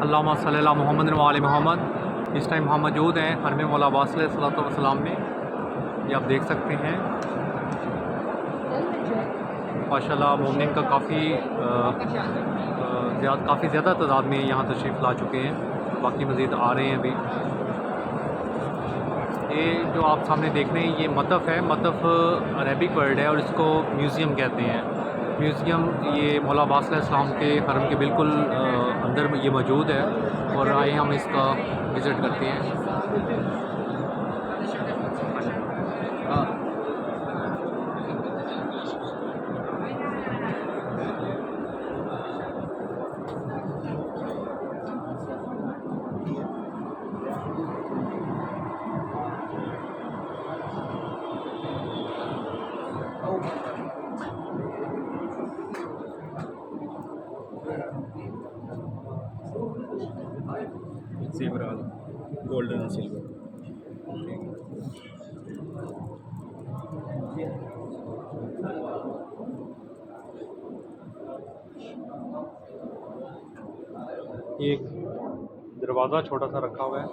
अल्लाहुम्मा सल्ली अला मुहम्मद व आले मोहम्मद। इस टाइम हम मौजूद हैं हरम मौला अब्बास अलैहिस्सलातु वस्सलाम में। ये आप देख सकते हैं माशाल्लाह मोमिन का काफ़ी ज़्यादा तादाद में यहाँ तशरीफ़ ला चुके हैं, बाकी मज़ीद आ रहे हैं अभी। ये जो आप सामने देख रहे हैं ये मतफ़ है। मतफ़ अरबिक वर्ड है और इसको म्यूज़ियम कहते हैं। म्यूज़ियम ये मौला अब्बास अलैहिस्सलाम के हरम के बिल्कुल अंदर ये मौजूद है और आए हम इसका विज़िट करते हैं। ज़ेवरात गोल्डन और सिल्वर। ये एक दरवाज़ा छोटा सा रखा हुआ है।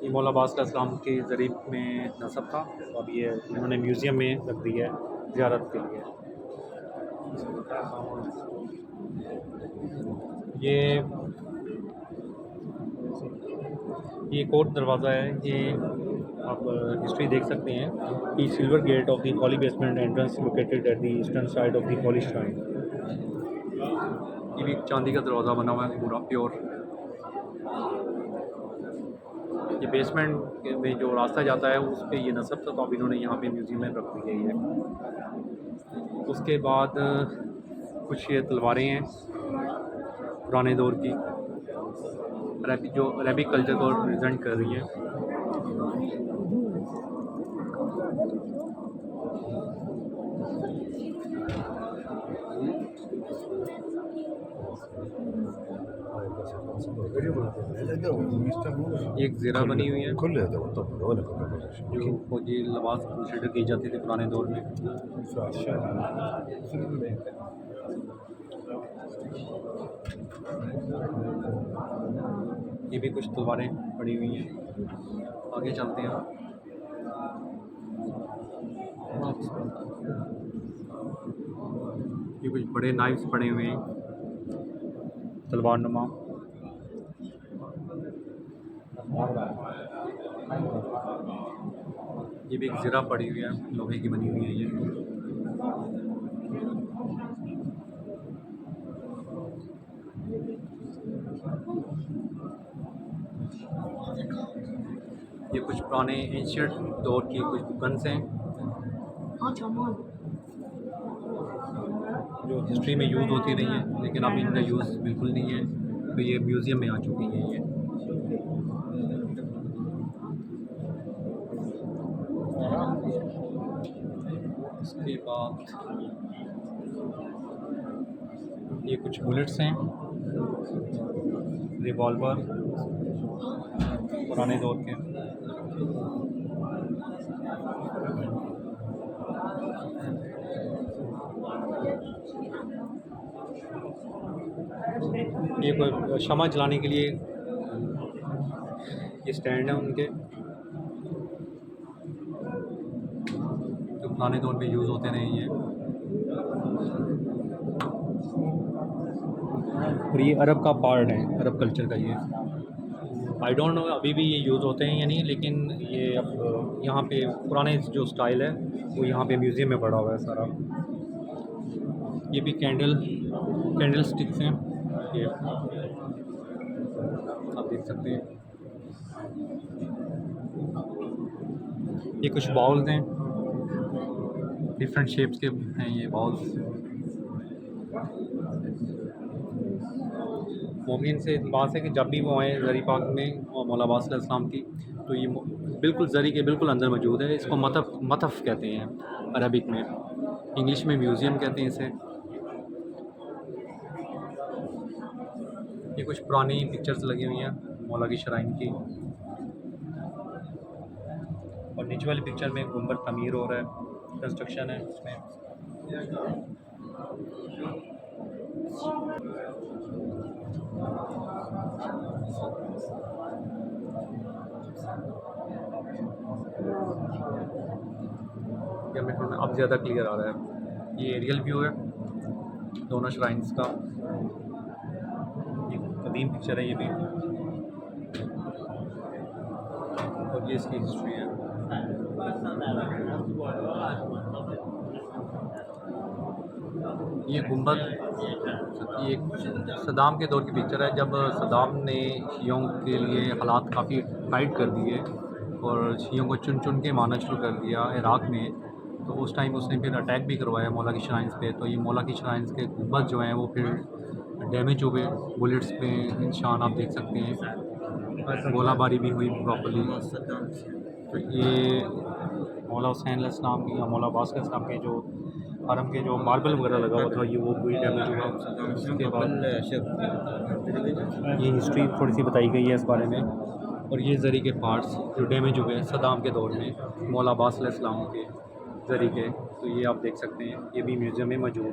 ये मौला अब्बास अलैहिस्सलाम के ज़रीब में नसब था, तो अब ये इन्होंने म्यूज़ियम में रख दिया है ज़ियारत के लिए। ये एक और दरवाज़ा है। ये आप हिस्ट्री देख सकते हैं कि silver gate of the holy basement entrance located at the eastern side of the holy shrine. ये भी चांदी का दरवाज़ा बना हुआ है पूरा प्योर। ये बेसमेंट में जो रास्ता जाता है उस पे ये नस्ब था, तो अब इन्होंने यहाँ पे म्यूज़ियम में रख दी है। उसके बाद कुछ ये तलवारें हैं पुराने दौर की, जो अरबिक कल्चर को रिप्रेजेंट कर रही हैं। एक ज़रा बनी हुई है जो फौजी लिबास कंसिडर की जाती थी पुराने दौर में। ये भी कुछ तलवारें पड़ी हुई हैं। आगे चलते हैं। ये कुछ बड़े नाइफ्स पड़े हुए हैं तलवार नुमा। ये भी एक ज़रा पड़ी हुई है, लोहे की बनी हुई है ये कुछ पुराने एंशिएंट दौर की कुछ गन्स हैं जो हिस्ट्री में यूज़ होती रही हैं, लेकिन अब इनका यूज़ बिल्कुल नहीं है, तो ये म्यूज़ियम में आ चुकी हैं ये। इसके बाद ये कुछ बुलेट्स हैं, रिवॉल्वर पुराने दौर के। ये कोई शमा जलाने के लिए ये स्टैंड है उनके, जो पुराने दौर में यूज़ होते रहे हैं। और ये अरब का पार्ट है, अरब कल्चर का ये। आई डोंट नो अभी भी ये यूज़ होते हैं या नहीं, लेकिन ये अब यहाँ पे पुराने जो स्टाइल है वो यहाँ पे म्यूज़ियम में पड़ा हुआ है सारा। ये भी कैंडल स्टिक्स हैं, ये आप देख सकते हैं। ये कुछ बाउल्स हैं, डिफरेंट शेप्स के हैं ये बाउल्स। मोमिन से बात है कि जब भी वो आए ज़री पाक में मौला अब्बास अलैहिस्सलाम की, तो ये बिल्कुल ज़री के बिल्कुल अंदर मौजूद है। इसको मतफ़ कहते हैं अरबिक में, इंग्लिश में म्यूज़ियम कहते हैं इसे। ये कुछ पुरानी पिक्चर्स लगी हुई हैं मौला की शराइन की, और नीचे वाली पिक्चर में गुंबद तमीर हो रहा है, कंस्ट्रक्शन है उसमें। ये मेरे ख्याल में अब ज़्यादा क्लियर आ रहा है। ये एरियल व्यू है दोनों श्राइन्स का। ये कदीम पिक्चर है ये भी, और ये इसकी हिस्ट्री है। ये गुंबद, ये सदाम के दौर की पिक्चर है, जब सदाम ने शियों के लिए हालात काफ़ी टाइट कर दिए और शियों को चुन चुन के मारना शुरू कर दिया इराक़ में, तो उस टाइम उसने फिर अटैक भी करवाया मौला की श्राइन्स पे। तो ये मौला की श्राइन्स के गुंबद जो हैं वो फिर डैमेज हो गए बुलेट्स पे, निशान आप देख सकते हैं, गोलाबारी भी हुई प्रॉपर्ली। तो ये मौला हुसैन अलैहिस्सलाम की या मौला अब्बास अलैहिस्सलाम के जो हरम के जो मार्बल वगैरह लगा हुआ था ये वो भी डैमेज हुआ। उसके बाद ये हिस्ट्री थोड़ी सी बताई गई है इस बारे में। और ये ज़री के पार्ट्स जो डैमेज हुए सदाम के दौर में मौला अब्बास अलैहिस्सलाम के ज़री के, तो ये आप देख सकते हैं, ये भी म्यूज़ियम में मौजूद है।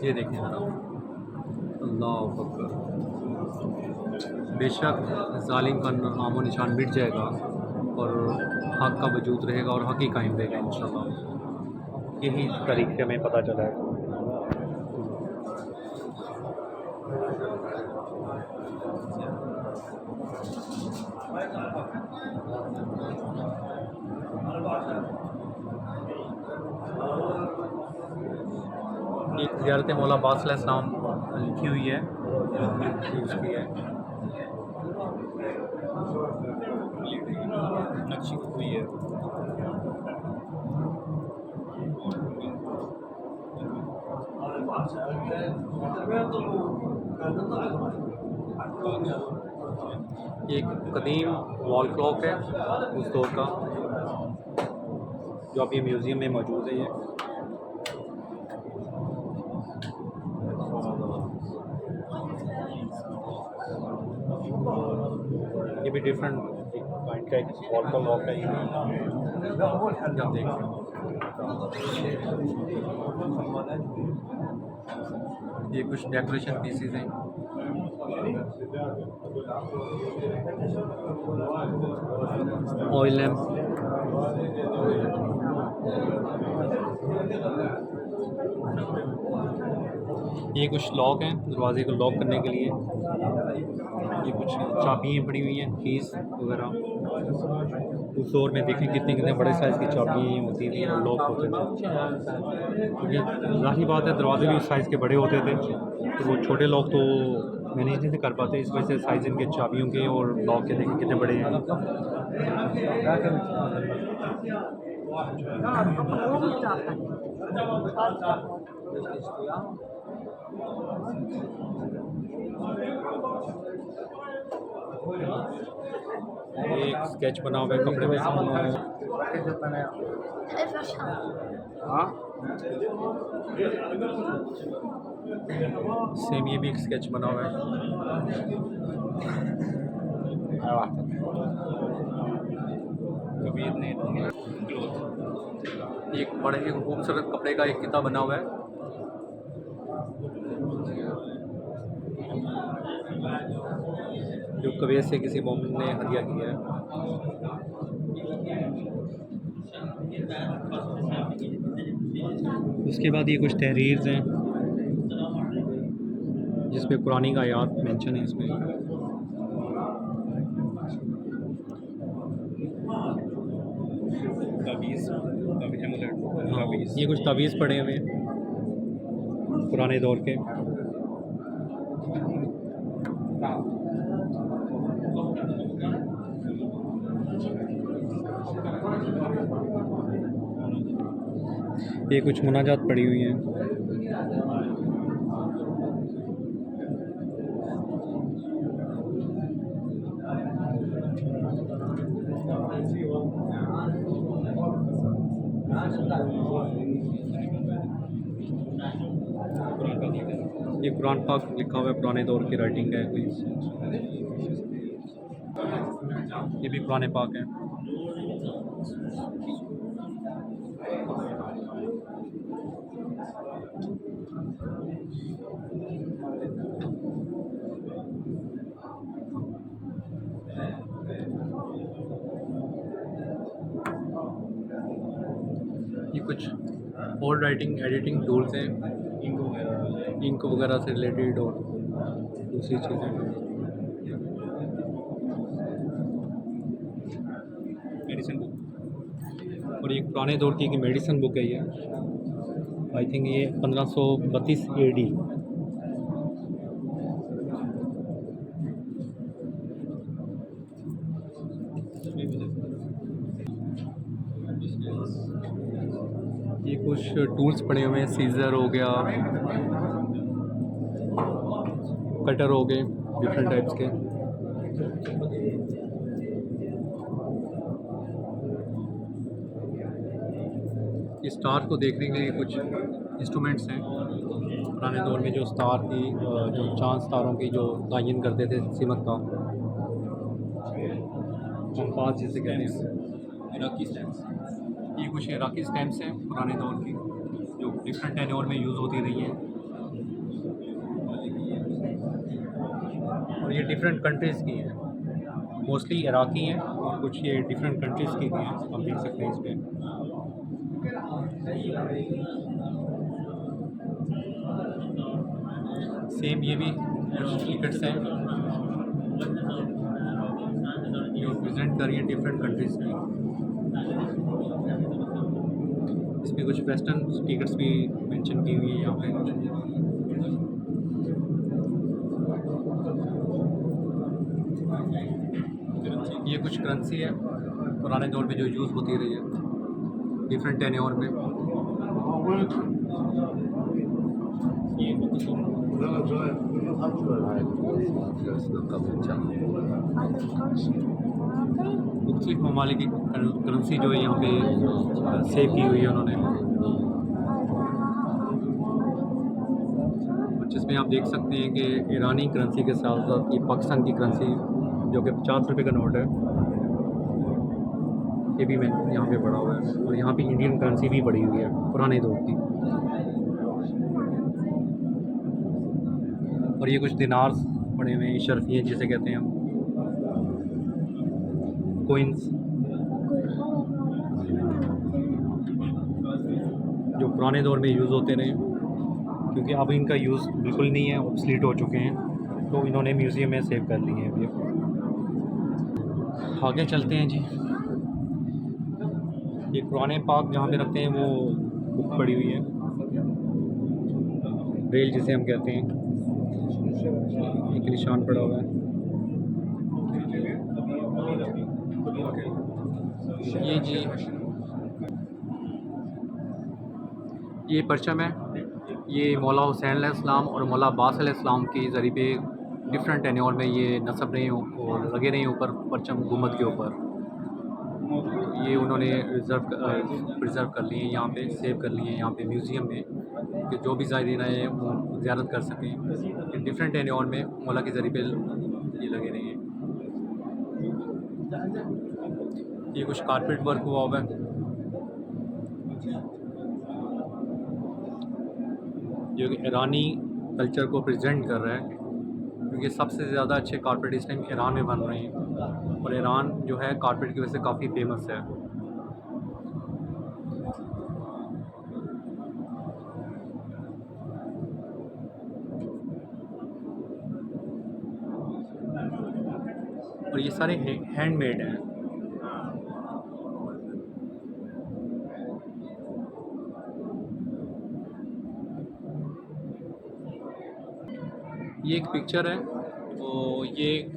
ये देखें अल्लाह अकबर, बेशक जालिम का नामो निशान मिट जाएगा और हक़ का वजूद रहेगा और हक़ ही कायम रहेगा इंशाअल्लाह। यही तारीख़ से हमें पता चला है। एक ज़ियारत मौला अब्बास अलैहिस्सलाम लिखी हुई है, उसकी है नक्शी हुई है। एक कदीम वॉल क्लॉक है उस दौर का, जो अभी म्यूज़ियम में मौजूद है। ये भी डिफरेंट काइंड का एक वॉल का लॉक है। आप देख रहे हैं ये कुछ डेकोरेशन पीसेस हैं। ऑयल लैम्प, ये कुछ लॉक हैं दरवाजे को लॉक करने के लिए। ये कुछ चाबियाँ पड़ी हुई हैं, कीज़ वगैरह। उस दौर में देखें कितने कितने बड़े साइज़ की चाबियाँ होती थी और लॉक होते थे। क्योंकि ज़ाहिर बात है दरवाजे भी उस साइज़ के बड़े होते थे, तो वो छोटे लॉक तो मैनेज नहीं कर पाते, इस वजह से साइज़ इनके चाबियों के और लॉक के देखें कितने बड़े हैं। एक स्केच बना हुआ है कपड़े में। सेम ये भी एक स्केच बना हुआ है। कबीर ने एक बड़े ही खूबसूरत कपड़े का एक किताब बना हुआ है। जो कबीर से किसी मोमिन ने हदिया किया है। उसके बाद ये कुछ तहरीर हैं जिसपे कुरानी का आयात मेंशन है इसमें। ये कुछ तावीज़ पड़े हुए हैं पुराने दौर के। ये कुछ मुनाजात पड़ी हुई हैं। ये कुरान पाक लिखा हुआ है, पुराने दौर की राइटिंग है कोई। ये भी कुरान पाक है। कुछ और राइटिंग एडिटिंग टूल्स हैं, इंक वगैरह से रिलेटेड और दूसरी चीज़ें। Medicine book. और एक पुराने दौर की एक मेडिसिन बुक है ये, आई थिंक ये 1532 AD। ये कुछ टूल्स पड़े हुए हैं, सीजर हो गया, कटर हो गए डिफरेंट टाइप्स के। इस स्टार को देखने के लिए कुछ इंस्ट्रूमेंट्स हैं। पुराने दौर में जो स्टार की जो चांद तारों की जो तयन करते थे सिमत का, कंपास जिसे कहते हैं। इराकी स्टैम्प्स। ये कुछ इराकी स्टैम्प्स हैं पुराने दौर की, जो डिफरेंट टेन्योर में यूज़ होती रही हैं। और ये डिफरेंट कंट्रीज़ की हैं, मोस्टली इराकी हैं और कुछ ये डिफरेंट कंट्रीज़ की भी हैं, आप देख सकते हैं इस पर। सेम ये भी कुछ टिकट्स हैं जो प्रेजेंट कर रही हैं डिफरेंट कंट्रीज़ की। इसमें कुछ वेस्टर्न टिकट्स भी मेंशन की हुई है यहाँ पे। ये कुछ करेंसी है पुराने दौर में जो यूज़ होती रही है डिफरेंट टेन्योर में। मुख्तलिफ ममालिक की करेंसी जो है यहाँ पे सेव की हुई है उन्होंने, जिसमें आप देख सकते हैं कि ईरानी करेंसी के साथ साथ ये पाकिस्तान की करेंसी जो कि 50 रुपये का नोट है, ये भी मैं यहाँ पे पड़ा हुआ है। और यहाँ पे इंडियन करेंसी भी पड़ी हुई है पुराने दौर की। और ये कुछ दिनार्स पड़े हुए हैं, शर्फियाँ जिसे कहते हैं हम, कोइंस जो पुराने दौर में यूज़ होते रहे, क्योंकि अब इनका यूज़ बिल्कुल नहीं है, ऑब्सलीट हो चुके हैं, तो इन्होंने म्यूज़ियम में सेव कर लिए हैं अभी। आगे चलते हैं जी। ये पुराने पाक जहाँ पे रखते हैं वो बुक पड़ी हुई है, रेल जिसे हम कहते हैं, एक निशान पड़ा हुआ है। ये जी ये परचम है, ये मौला हुसैन अलैहिस्सलाम और मौला अब्बास अलैहिस्सलाम के ज़रिए पे डिफरेंट टेन्योर में ये नस्ब रहे हैं और लगे रहे हैं ऊपर परचम गुम्बद के ऊपर। ये उन्होंने प्रिज़र्व कर लिए हैं, यहाँ पे सेव कर लिए हैं यहाँ पे म्यूज़ियम में, कि जो भी ज़ायरीन आए वो ज़ियारत कर सकें। डिफरेंट टेन्योर में मौला के ज़रिए पे ये लगे रहे हैं। ये कुछ कारपेट वर्क हुआ हुआ है जो कि ईरानी कल्चर को प्रेजेंट कर रहा है, क्योंकि सबसे ज़्यादा अच्छे कारपेट इस टाइम ईरान में बन रहे हैं और ईरान जो है कारपेट की वजह से काफ़ी फेमस है। और ये सारे हैंडमेड हैं। ये एक पिक्चर है, तो ये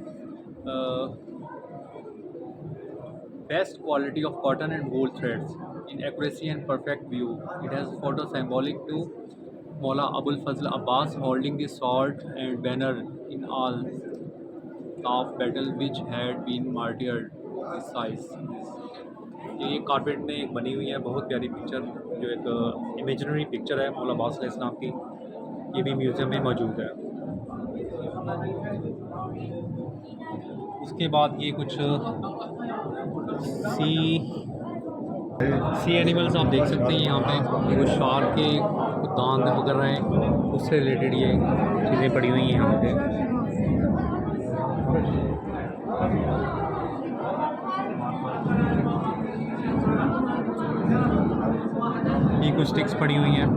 best quality of cotton and wool threads in accuracy and perfect view. It has photo symbolic to Maula Abul Fazal Abbas holding the sword and banner in all of battle which had been martyred size. ये carpet में एक बनी हुई है बहुत प्यारी picture, जो एक इमेजिनरी पिक्चर है मौला अब्बास अलैहिस्सलाम की। ये भी म्यूज़ियम में मौजूद है। उसके बाद ये कुछ सी एनिमल्स आप देख सकते हैं यहाँ पे। ये कुछ शार्क के दांत वगैरह हैं, उससे रिलेटेड ये चीज़ें पड़ी हुई हैं यहाँ पे। कुछ स्टिक्स पड़ी हुई हैं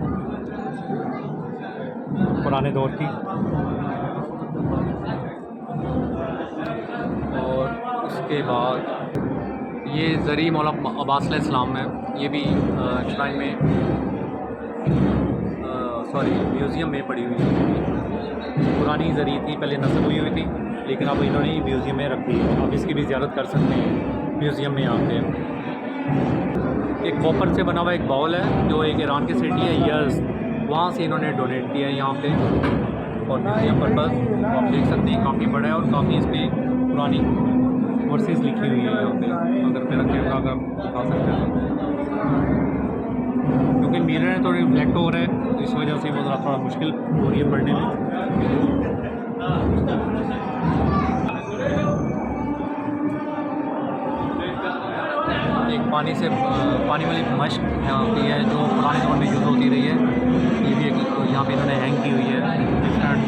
पुराने दौर की, और उसके बाद ये ज़री मौला अब्बास अलैहिस्सलाम है। ये भी श्राइन में म्यूज़ियम में पड़ी हुई है। पुरानी ज़री थी, पहले नस्ब हुई थी, लेकिन अब इन्होंने म्यूज़ियम में रख दी है। आप इसकी भी ज़ियारत कर सकते हैं म्यूज़ियम में आके। एक कॉपर से बना हुआ एक बाउल है जो एक ईरान की सिटी है यज़, वहाँ से इन्होंने डोनेट किया है यहाँ पे और म्यूज़ियम पर्पज़। आप देख सकते हैं काफ़ी बड़ा है और काफ़ी इसमें पुरानी वर्सेस लिखी हुई है यहाँ पे। अगर मेरा कैमरा अगर दिखा सकते हैं, क्योंकि मिरर है तो रिफ्लेक्ट हो रहा है, तो इस वजह से वो ज़रा थोड़ा मुश्किल हो रही है पढ़ने में। एक पानी वाली मश्क यहाँ पे है जो पुराने दौर में यूज़ होती रही है। ये भी एक यहाँ पे इन्होंने हैंग की हुई है, डिफरेंट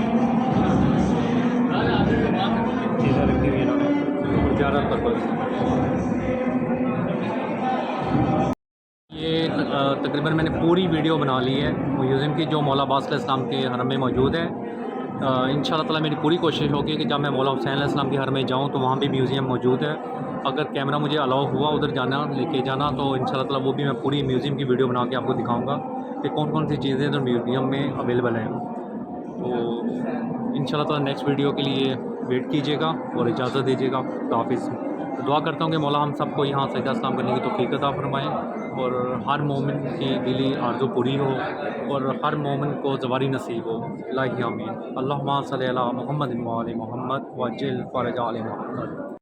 चीज़ें रखी हुई है इन्होंने ज़्यादा पर्पज़। ये तकरीबन मैंने पूरी वीडियो बना ली है म्यूज़ियम की जो मौला अब्बास अलैहिस्सलाम के हरम में मौजूद है। इंशाअल्लाह ताला मेरी पूरी कोशिश होगी कि जब मैं मौला हुसैन अलैहिस्सलाम के हरम में जाऊँ तो वहाँ भी म्यूज़ियम मौजूद है। अगर कैमरा मुझे अलाउ हुआ उधर जाना लेके जाना तो इंशाअल्लाह ताला वो भी मैं पूरी म्यूज़ियम की वीडियो बना के आपको दिखाऊँगा कि कौन कौन सी चीज़ें जो म्यूज़ियम में अवेलेबल हैं। तो इंशाअल्लाह ताला नेक्स्ट वीडियो के लिए वेट कीजिएगा और इजाज़त दीजिएगा। हाफ़िज़। दुआ करता हूँ कि मौला हम सबको यहाँ सजदा सलाम करने की तौफ़ीक अता फ़रमाएँ और हर मोमिन की दिली आरज़ू पूरी हो और हर मोमिन को ज़वारी नसीब हो। इलाही आमीन। अल्लाहुम्मा सल्लि अला मुहम्मद व आलि मुहम्मद वअज्जिल फ़रज आलि मुहम्मद।